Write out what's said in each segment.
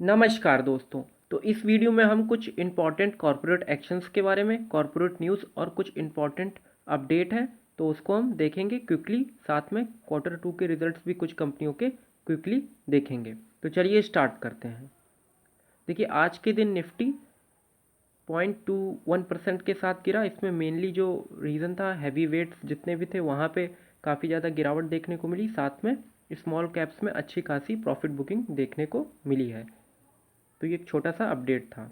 नमस्कार दोस्तों। तो इस वीडियो में हम कुछ इम्पॉर्टेंट कॉर्पोरेट एक्शंस के बारे में, कॉर्पोरेट न्यूज़ और कुछ इम्पॉर्टेंट अपडेट है तो उसको हम देखेंगे क्विकली। साथ में Q2 के रिजल्ट्स भी कुछ कंपनियों के क्विकली देखेंगे। तो चलिए स्टार्ट करते हैं। देखिए, आज के दिन निफ्टी 0.21% के साथ गिरा। इसमें मेनली जो रीज़न था, हैवी वेट्स जितने भी थे वहाँ पे काफ़ी ज़्यादा गिरावट देखने को मिली। साथ में स्मॉल कैप्स में अच्छी खासी प्रॉफिट बुकिंग देखने को मिली है। तो ये एक छोटा सा अपडेट था।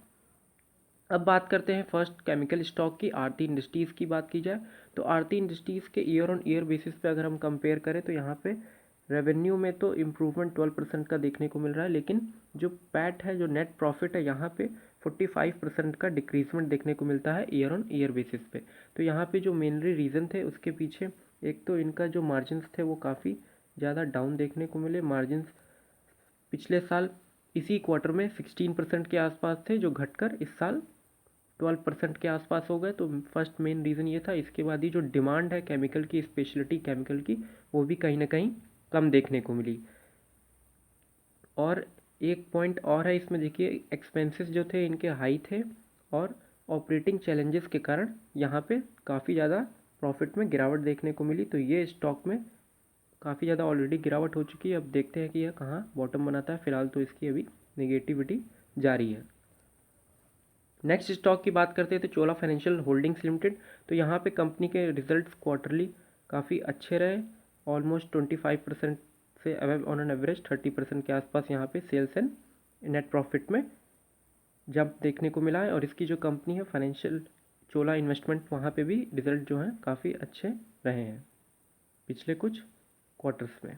अब बात करते हैं फर्स्ट केमिकल स्टॉक की। आरती इंडस्ट्रीज़ की बात की जाए तो आरती इंडस्ट्रीज़ के ईयर ऑन ईयर बेसिस पे अगर हम कंपेयर करें तो यहाँ पे रेवेन्यू में तो इम्प्रूवमेंट 12% का देखने को मिल रहा है, लेकिन जो पैट है, जो नेट प्रॉफिट है, यहाँ पे 45% का डिक्रीजमेंट देखने को मिलता है ईयर ऑन ईयर बेसिस पे। तो यहाँ पे जो मेनली रीज़न थे उसके पीछे एक तो इनका जो मार्जिन्स थे वो काफ़ी ज़्यादा डाउन देखने को मिले। मार्जिन्स पिछले साल इसी क्वार्टर में 16% के आसपास थे, जो घटकर इस साल 12% के आसपास हो गए। तो फर्स्ट मेन रीज़न ये था। इसके बाद ही जो डिमांड है केमिकल की, स्पेशलिटी केमिकल की, वो भी कहीं ना कहीं कम देखने को मिली। और एक पॉइंट और है इसमें, देखिए, एक्सपेंसेस जो थे इनके हाई थे और ऑपरेटिंग चैलेंजेस के कारण यहाँ पे काफ़ी ज़्यादा प्रॉफिट में गिरावट देखने को मिली। तो ये स्टॉक में काफ़ी ज़्यादा ऑलरेडी गिरावट हो चुकी है। अब देखते हैं कि यह कहाँ बॉटम बनाता है। फिलहाल तो इसकी अभी नेगेटिविटी जारी है। नेक्स्ट स्टॉक की बात करते हैं तो चोला फाइनेंशियल होल्डिंग्स लिमिटेड। तो यहाँ पे कंपनी के रिजल्ट्स क्वार्टरली काफ़ी अच्छे रहे। ऑलमोस्ट 25% से अबव ऑन एन एवरेज 30% के आसपास यहाँ पे सेल्स एंड नेट प्रॉफिट में जंप देखने को मिला है। और इसकी जो कंपनी है फाइनेंशियल चोला इन्वेस्टमेंट, वहाँ पे भी रिजल्ट जो हैं काफ़ी अच्छे रहे हैं पिछले कुछ क्वार्टर्स में।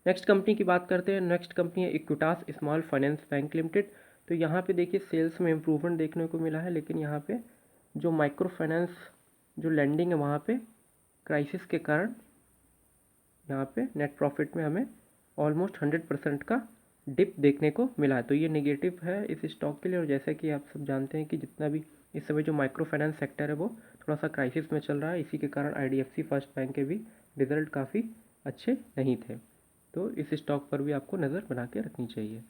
नेक्स्ट कंपनी की बात करते हैं। नेक्स्ट कंपनी है Equitas small finance bank limited. तो यहाँ पे देखिए सेल्स में इम्प्रूवमेंट देखने को मिला है, लेकिन यहाँ पे जो माइक्रो फाइनेंस जो लैंडिंग है वहाँ पे क्राइसिस के कारण यहाँ पे नेट प्रॉफिट में हमें ऑलमोस्ट 100% का डिप देखने को मिला है। तो ये नेगेटिव है इस स्टॉक के लिए। और जैसा कि आप सब जानते हैं कि जितना भी इस समय जो माइक्रो फाइनेंस सेक्टर है वो थोड़ा सा क्राइसिस में चल रहा है। इसी के कारण IDFC फर्स्ट बैंक के भी रिजल्ट काफ़ी अच्छे नहीं थे। तो इस स्टॉक पर भी आपको नज़र बना के रखनी चाहिए।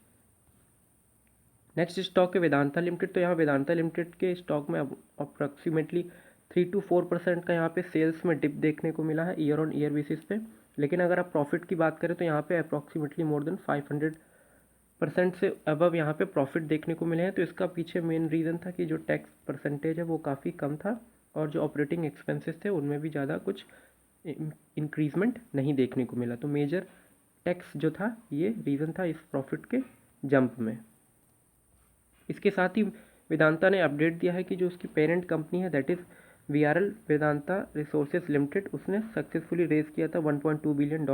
नेक्स्ट स्टॉक है वेदांता लिमिटेड। तो यहाँ वेदांता लिमिटेड के स्टॉक में अप्रॉक्सीमेटली 3 to 4% का यहाँ पे सेल्स में डिप देखने को मिला है ईयर ऑन ईयर बेसिस पे। लेकिन अगर आप प्रॉफिट की बात करें तो यहाँ पे अप्रॉक्सीमेटली मोर देन 500% से अबव यहाँ पे प्रॉफिट देखने को मिले हैं। तो इसका पीछे मेन रीज़न था कि जो टैक्स परसेंटेज है वो काफ़ी कम था और जो ऑपरेटिंग एक्सपेंसेस थे उनमें भी ज़्यादा कुछ इंक्रीजमेंट नहीं देखने को मिला। तो मेजर टैक्स जो था ये रीज़न था इस प्रॉफिट के जंप में। इसके साथ ही वेदांता ने अपडेट दिया है कि जो उसकी पेरेंट कंपनी है that is VRL Vedanta resources limited, उसने सक्सेसफुली रेज़ किया था $1.2 बिलियन।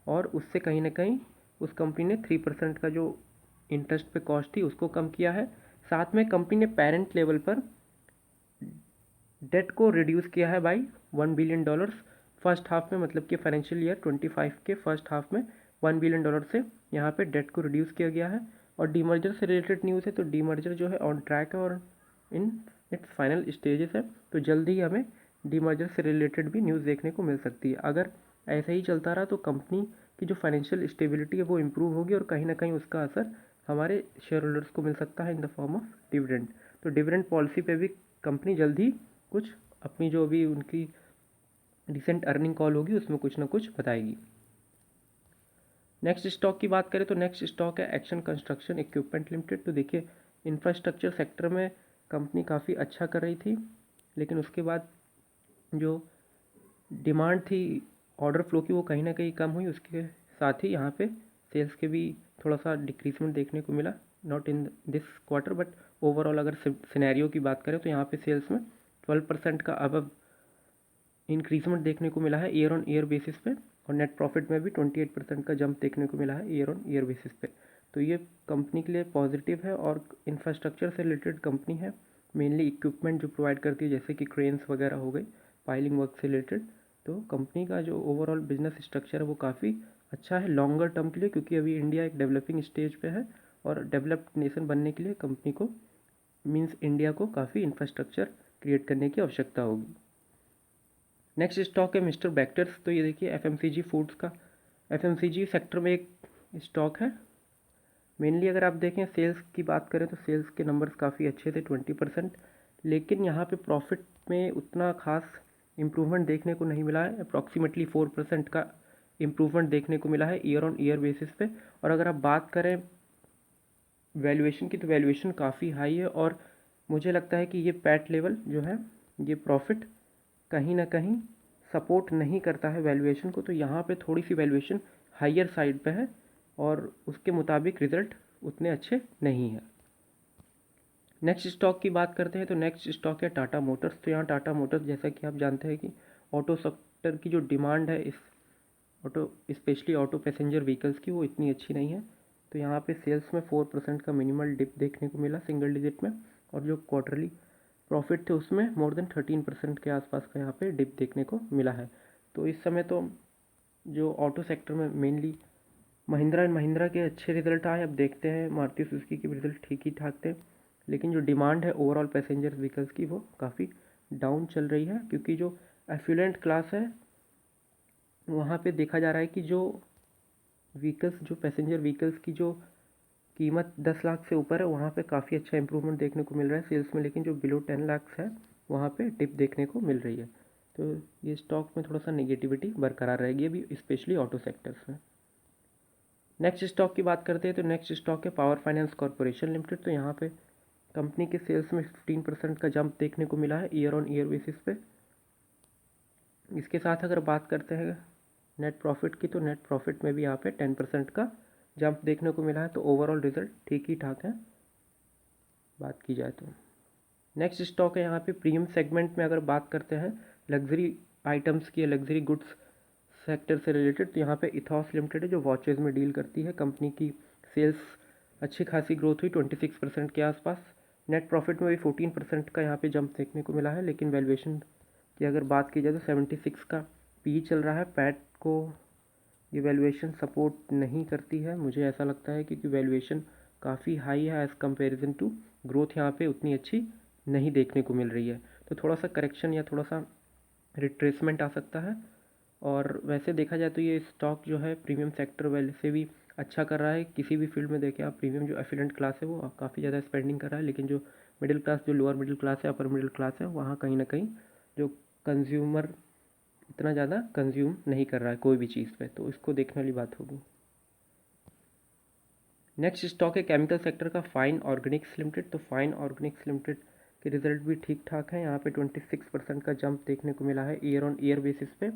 और उससे कहीं ना कहीं उस कंपनी ने 3% का जो इंटरेस्ट पे कॉस्ट थी उसको कम किया है। साथ में कंपनी ने पेरेंट लेवल पर डेट को रिड्यूस किया है बाई $1 बिलियन फर्स्ट हाफ में, मतलब कि फाइनेंशियल ईयर 25 के फर्स्ट हाफ में $1 बिलियन से यहाँ पे डेट को रिड्यूस किया गया है। और डीमर्जर से रिलेटेड न्यूज़ है, तो डीमर्जर जो है ऑन ट्रैक है और इन इट्स फाइनल स्टेजेस है। तो जल्दी ही हमें डीमर्जर से रिलेटेड भी न्यूज़ देखने को मिल सकती है। अगर ऐसा ही चलता रहा तो कंपनी की जो फाइनेंशियल स्टेबिलिटी है वो इम्प्रूव होगी और कहीं ना कहीं उसका असर हमारे शेयर होल्डर्स को मिल सकता है in the form of dividend. तो डिविडेंड पॉलिसी पे भी कंपनी जल्दी कुछ अपनी जो भी उनकी रिसेंट अर्निंग कॉल होगी उसमें कुछ ना कुछ बताएगी। नेक्स्ट स्टॉक की बात करें तो नेक्स्ट स्टॉक है एक्शन कंस्ट्रक्शन इक्विपमेंट लिमिटेड। तो देखिए, इंफ्रास्ट्रक्चर सेक्टर में कंपनी काफ़ी अच्छा कर रही थी, लेकिन उसके बाद जो डिमांड थी ऑर्डर फ्लो की वो कहीं ना कहीं कम हुई। उसके साथ ही यहाँ पे सेल्स के भी थोड़ा सा डिक्रीजमेंट देखने को मिला, not in this quarter but overall अगर सिनेरियो की बात करें तो यहाँ पे सेल्स में 12% का अबव इंक्रीजमेंट देखने को मिला है ईयर ऑन ईयर बेसिस पे। और नेट प्रॉफिट में भी 28% का जंप देखने को मिला है ईयर ऑन ईयर बेसिस पे। तो ये कंपनी के लिए पॉजिटिव है और इंफ्रास्ट्रक्चर से रिलेटेड कंपनी है। मेनली इक्विपमेंट जो प्रोवाइड करती है जैसे कि क्रेन्स वगैरह हो गई, पाइलिंग वर्क से रिलेटेड। तो कंपनी का जो ओवरऑल बिजनेस स्ट्रक्चर है वो काफ़ी अच्छा है लॉन्गर टर्म के लिए, क्योंकि अभी इंडिया एक डेवलपिंग स्टेज पे है और डेवलप्ड नेशन बनने के लिए कंपनी को मीन्स इंडिया को काफ़ी इंफ्रास्ट्रक्चर क्रिएट करने की आवश्यकता होगी। नेक्स्ट स्टॉक है मिस्टर बैक्टर्स। तो ये देखिए FMCG फूड्स का, FMCG सेक्टर में एक स्टॉक है मेनली अगर आप देखें सेल्स की बात करें तो सेल्स के नंबर्स काफ़ी अच्छे थे 20%, लेकिन यहाँ पे प्रॉफिट में उतना खास इम्प्रूवमेंट देखने को नहीं मिला है। अप्रॉक्सीमेटली 4% का इम्प्रूवमेंट देखने को मिला है ईयर ऑन ईयर बेसिस पे। और अगर आप बात करें वैल्यूएशन की तो वैल्यूएशन काफ़ी हाई है, और मुझे लगता है कि ये पैट लेवल जो है ये प्रॉफिट कहीं ना कहीं सपोर्ट नहीं करता है वैल्यूएशन को, तो यहाँ पे थोड़ी सी वैल्यूएशन हाइयर साइड पे है और उसके मुताबिक रिज़ल्ट उतने अच्छे नहीं है। नेक्स्ट स्टॉक की बात करते हैं तो नेक्स्ट स्टॉक है टाटा मोटर्स। तो यहाँ टाटा मोटर्स जैसा कि आप जानते हैं कि ऑटो सेक्टर की जो डिमांड है इस auto specially auto passenger vehicles की वो इतनी अच्छी नहीं है। तो यहाँ पे सेल्स में 4% का मिनिमल डिप देखने को मिला सिंगल डिजिट में, और जो क्वार्टरली प्रॉफिट थे उसमें मोर देन 13% के आसपास का यहाँ पे डिप देखने को मिला है। तो इस समय तो जो ऑटो सेक्टर में मेनली महिंद्रा एंड महिंद्रा के अच्छे रिजल्ट आए। अब देखते हैं मारुति सुजुकी के रिजल्ट ठीक ही ठाक थे, लेकिन जो डिमांड है ओवरऑल पैसेंजर व्हीकल्स की वो काफ़ी डाउन चल रही है, क्योंकि जो एफ्लुएंट क्लास है वहाँ पे देखा जा रहा है कि जो व्हीकल्स जो पैसेंजर व्हीकल्स की जो कीमत 10 लाख से ऊपर है वहाँ पे काफ़ी अच्छा इंप्रूवमेंट देखने को मिल रहा है सेल्स में, लेकिन जो बिलो 10 लाख है वहाँ पे डिप देखने को मिल रही है। तो ये स्टॉक में थोड़ा सा नेगेटिविटी बरकरार रहेगी अभी, स्पेशली ऑटो सेक्टर्स में। नेक्स्ट स्टॉक की बात करते हैं तो नेक्स्ट स्टॉक है पावर फाइनेंस कॉरपोरेशन लिमिटेड। तो यहाँ पे कंपनी के सेल्स में 15% का जंप देखने को मिला है ईयर ऑन ईयर बेसिस पे। इसके साथ अगर बात करते हैं नेट प्रॉफिट की तो नेट प्रॉफिट में भी यहाँ पे 10% का जंप देखने को मिला है। तो ओवरऑल रिजल्ट ठीक ही ठाक है बात की जाए तो। नेक्स्ट स्टॉक है यहाँ पे प्रीमियम सेगमेंट में अगर बात करते हैं लग्जरी आइटम्स की, लग्जरी गुड्स सेक्टर से रिलेटेड, तो यहाँ पे इथॉस लिमिटेड है जो वॉचेज़ में डील करती है। कंपनी की सेल्स अच्छी खासी ग्रोथ हुई 26% के आसपास। नेट प्रॉफिट में भी 14% का यहाँ पे जंप देखने को मिला है, लेकिन वैल्यूएशन की अगर बात की जाए तो 76 का पी चल रहा है। पैट को ये वैल्यूएशन सपोर्ट नहीं करती है, मुझे ऐसा लगता है, क्योंकि वैल्यूएशन काफ़ी हाई है एज़ कंपेरिजन टू ग्रोथ यहाँ पे उतनी अच्छी नहीं देखने को मिल रही है। तो थोड़ा सा करेक्शन या थोड़ा सा रिट्रेसमेंट आ सकता है। और वैसे देखा जाए तो ये स्टॉक जो है प्रीमियम सेक्टर वैसे भी अच्छा कर रहा है। किसी भी फील्ड में देखें आप, प्रीमियम जो एफिलेंट क्लास है वो काफ़ी ज़्यादा स्पेंडिंग कर रहा है, लेकिन जो मिडिल क्लास, जो लोअर मिडिल क्लास है, अपर मिडिल क्लास है, वहाँ कहीं ना कहीं जो कंज्यूमर इतना ज़्यादा कंज्यूम नहीं कर रहा है कोई भी चीज़ पे, तो इसको देखने वाली बात होगी। नेक्स्ट स्टॉक है केमिकल सेक्टर का फाइन ऑर्गेनिक्स लिमिटेड। तो फाइन ऑर्गेनिक्स लिमिटेड के रिजल्ट भी ठीक ठाक हैं। यहाँ पे 26% का जंप देखने को मिला है ईयर ऑन ईयर बेसिस पे,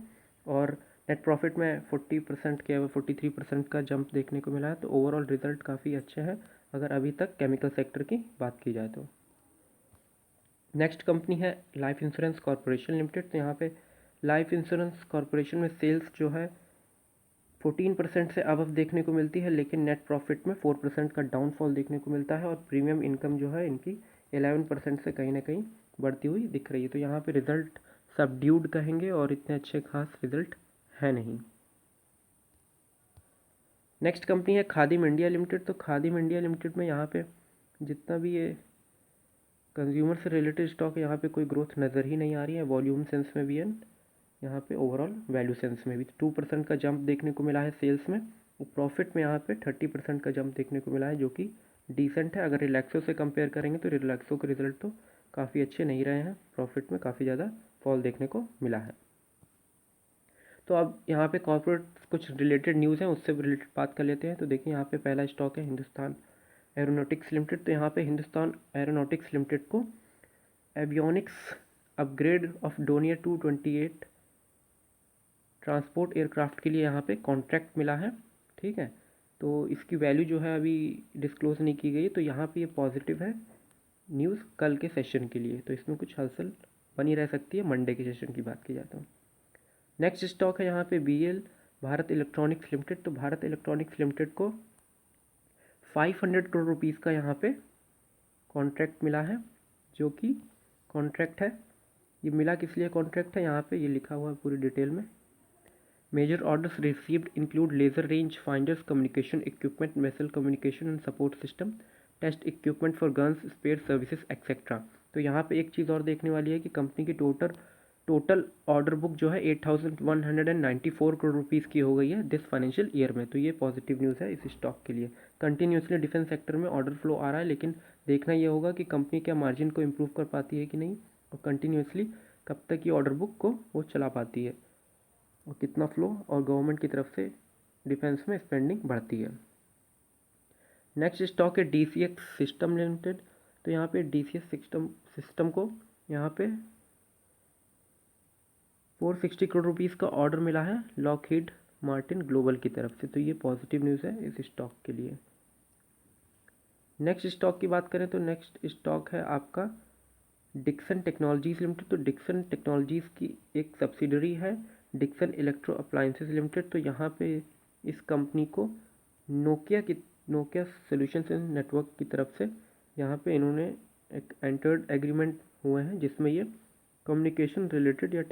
और नेट प्रॉफिट में 40% के 43% का जंप देखने को मिला है। तो ओवरऑल रिजल्ट काफ़ी अच्छे हैं अगर अभी तक केमिकल सेक्टर की बात की जाए तो। नेक्स्ट कंपनी है लाइफ इंश्योरेंस कॉरपोरेशन लिमिटेड। तो यहाँ पे लाइफ इंश्योरेंस कॉरपोरेशन में सेल्स जो है 14% से अबव देखने को मिलती है, लेकिन नेट प्रॉफिट में 4% का डाउनफॉल देखने को मिलता है, और प्रीमियम इनकम जो है इनकी 11% से कहीं ना कहीं बढ़ती हुई दिख रही है। तो यहाँ पे रिज़ल्ट सबड्यूड कहेंगे और इतने अच्छे खास रिज़ल्ट है नहीं। नेक्स्ट कंपनी है खादिम इंडिया लिमिटेड। तो खादिम इंडिया लिमिटेड में यहाँ पे जितना भी ये कंज्यूमर से रिलेटेड स्टॉक है यहाँ पे कोई ग्रोथ नज़र ही नहीं आ रही है, वॉल्यूम सेंस में भी है, यहाँ पे ओवरऑल वैल्यू सेंस में भी। 2% का जंप देखने को मिला है सेल्स में, प्रॉफिट में यहाँ पे 30% का जंप देखने को मिला है, जो कि डिसेंट है। अगर रिलैक्सो से कंपेयर करेंगे तो रिलैक्सो के रिजल्ट तो काफ़ी अच्छे नहीं रहे हैं, प्रॉफिट में काफ़ी ज़्यादा फॉल देखने को मिला है। तो अब यहाँ पे कॉर्पोरेट कुछ रिलेटेड न्यूज़ हैं, उससे रिलेटेड बात कर लेते हैं। तो देखिए यहाँ पे पहला स्टॉक है हिंदुस्तान एरोनॉटिक्स लिमिटेड। तो यहाँ पे हिंदुस्तान एरोनॉटिक्स लिमिटेड को avionics upgrade of Donear 228 transport aircraft के लिए यहाँ पे कॉन्ट्रैक्ट मिला है, ठीक है। तो इसकी वैल्यू जो है अभी डिस्क्लोज़ नहीं की गई, तो यहाँ पे ये पॉजिटिव है न्यूज़ कल के सेशन के लिए, तो इसमें कुछ हलचल बनी रह सकती है मंडे के सेशन की बात की जाता हूँ। नेक्स्ट स्टॉक है यहाँ पे BL भारत इलेक्ट्रॉनिक्स लिमिटेड। तो भारत इलेक्ट्रॉनिक्स लिमिटेड को 500 करोड़ रुपीज़ का यहाँ पे कॉन्ट्रैक्ट मिला है, जो कि कॉन्ट्रैक्ट है, ये मिला किस लिए कॉन्ट्रैक्ट है यहाँ पे ये लिखा हुआ है पूरी डिटेल में। Major orders received include laser range finders, communication equipment, vessel communication and support system, test equipment for guns, spare services etcetera. तो यहाँ पे एक चीज़ और देखने वाली है कि कंपनी की टोटल ऑर्डर बुक जो है 8,194 करोड़ रुपीज़ की हो गई है दिस फाइनेंशियल ईयर में। तो ये पॉजिटिव न्यूज़ है इस स्टॉक के लिए। कंटिन्यूसली डिफेंस सेक्टर में ऑर्डर फ्लो आ रहा है, लेकिन देखना ये होगा कि कंपनी क्या मार्जिन को इम्प्रूव कर पाती है कि नहीं, और कंटिन्यूसली कब तक ये ऑर्डर बुक को वो चला पाती है, और कितना फ्लो और गवर्नमेंट की तरफ से डिफेंस में स्पेंडिंग बढ़ती है। नेक्स्ट स्टॉक है DCX सिस्टम लिमिटेड। तो यहाँ पे DCX सिस्टम को यहाँ पे 460 करोड़ रुपीज़ का ऑर्डर मिला है लॉकहीड मार्टिन ग्लोबल की तरफ से। तो ये पॉजिटिव न्यूज़ है इस स्टॉक के लिए। नेक्स्ट स्टॉक की बात करें तो नेक्स्ट स्टॉक है आपका डिक्सन टेक्नोलॉजीज़ लिमिटेड। तो डिक्सन टेक्नोलॉजीज़ की एक सब्सिडरी है डिक्सन इलेक्ट्रो अप्लायंसेस लिमिटेड। तो यहाँ पे इस कंपनी को नोकिया सोल्यूशंस एंड नेटवर्क की तरफ से यहाँ पे इन्होंने एक एंटर्ड एग्रीमेंट हुए हैं, जिसमें ये कम्युनिकेशन रिलेटेड या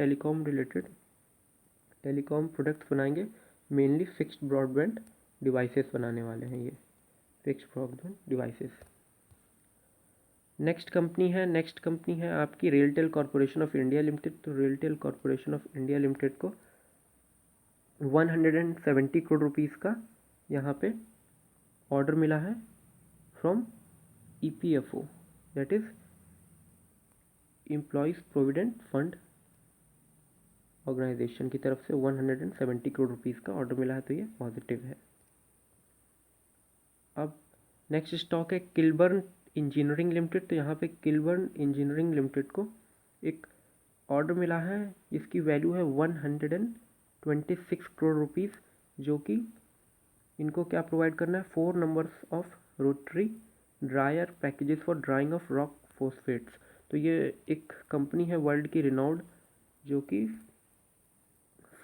टेलीकॉम प्रोडक्ट्स बनाएंगे। मेनली फिक्स्ड ब्रॉडबैंड डिवाइसेस बनाने वाले हैं ये, fixed broadband devices. Next company है आपकी RailTel corporation of India limited. तो RailTel corporation of India limited को 170 करोड़ रुपीज़ का यहाँ पे ऑर्डर मिला है from EPFO, that is employees provident fund organisation की तरफ से 170 करोड़ रुपीज़ का ऑर्डर मिला है। तो ये पॉजिटिव है। अब नेक्स्ट स्टॉक है किलबर्न इंजीनियरिंग लिमिटेड। तो यहाँ पे किलबर्न इंजीनियरिंग लिमिटेड को एक ऑर्डर मिला है जिसकी वैल्यू है 126 करोड़ रुपीज़, जो कि इनको क्या प्रोवाइड करना है, 4 numbers of rotary dryer packages for drying of rock phosphates. तो ये एक कंपनी है वर्ल्ड की रिनाउंड, जो कि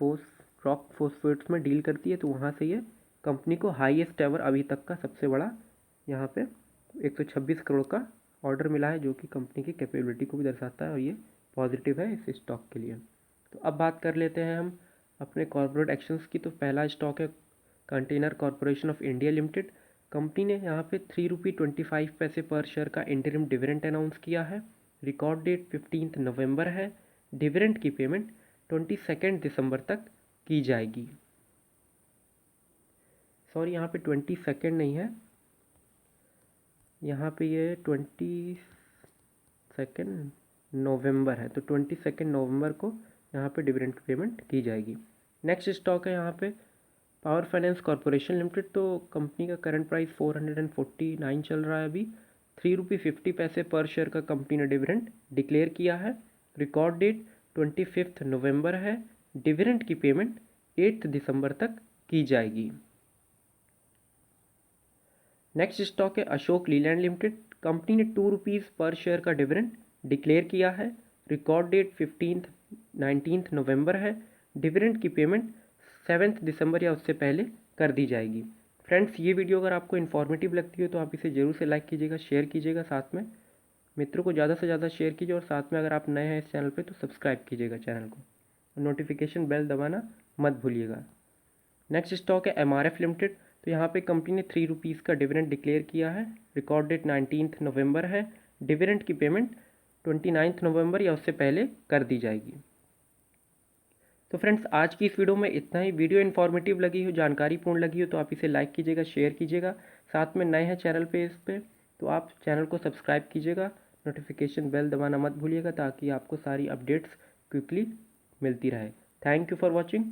रॉक फोस्फेट्स में डील करती है। तो वहाँ से ये कंपनी को हाईएस्ट एवर अभी तक का सबसे बड़ा यहाँ पे 126 करोड़ का ऑर्डर मिला है, जो कि कंपनी की कैपेबिलिटी को भी दर्शाता है, और ये पॉजिटिव है इस स्टॉक के लिए। तो अब बात कर लेते हैं हम अपने कॉर्पोरेट एक्शंस की। तो पहला स्टॉक है container corporation of India limited. Company ने यहाँ पे 3.25 रुपये पर शेयर का इंटरिम डिविडेंड अनाउंस किया है। रिकॉर्ड डेट 15 नवंबर है। डिविडेंड की पेमेंट 22 दिसंबर तक की जाएगी। सॉरी, यहाँ पे 22 नहीं है, यहाँ पे ये 22 नवंबर है। तो 22 नवंबर को यहाँ पे डिविडेंड की पेमेंट की जाएगी। नेक्स्ट स्टॉक है यहाँ पे पावर फाइनेंस कॉर्पोरेशन लिमिटेड। तो कंपनी का करंट प्राइस 449 चल रहा है अभी। 3.50 रुपये पर शेयर का कंपनी ने डिविडेंड डिक्लेयर किया है। रिकॉर्ड डेट 25 नवंबर है। डिविडेंड की पेमेंट 8 दिसंबर तक की जाएगी। नेक्स्ट स्टॉक है अशोक लीलैंड लिमिटेड। कंपनी ने 2 रुपीज़ पर शेयर का डिविडेंड डिक्लेयर किया है। रिकॉर्ड डेट 19 नवंबर है। डिविडेंड की पेमेंट 7 दिसंबर या उससे पहले कर दी जाएगी। फ्रेंड्स, ये वीडियो अगर आपको इन्फॉर्मेटिव लगती हो तो आप इसे ज़रूर से लाइक कीजिएगा, शेयर कीजिएगा, साथ में मित्रों को ज़्यादा से ज़्यादा शेयर कीजिए, और साथ में अगर आप नए हैं इस चैनल पे तो सब्सक्राइब कीजिएगा चैनल को, नोटिफिकेशन बेल दबाना मत भूलिएगा। नेक्स्ट स्टॉक है MRF लिमिटेड। तो यहाँ पे कंपनी ने 3 रुपीज़ का डिविडेंड डिक्लेयर किया है। रिकॉर्ड डेट 19 नवंबर है। डिविडेंड की पेमेंट 29 नवंबर या उससे पहले कर दी जाएगी। तो फ्रेंड्स, आज की इस वीडियो में इतना ही। वीडियो इन्फॉर्मेटिव लगी हो, जानकारीपूर्ण लगी हो तो आप इसे लाइक कीजिएगा, शेयर कीजिएगा, साथ में नए हैं चैनल पे इस पर तो आप चैनल को सब्सक्राइब कीजिएगा, नोटिफिकेशन बेल दबाना मत भूलिएगा, ताकि आपको सारी अपडेट्स क्विकली मिलती रहे। Thank you for watching.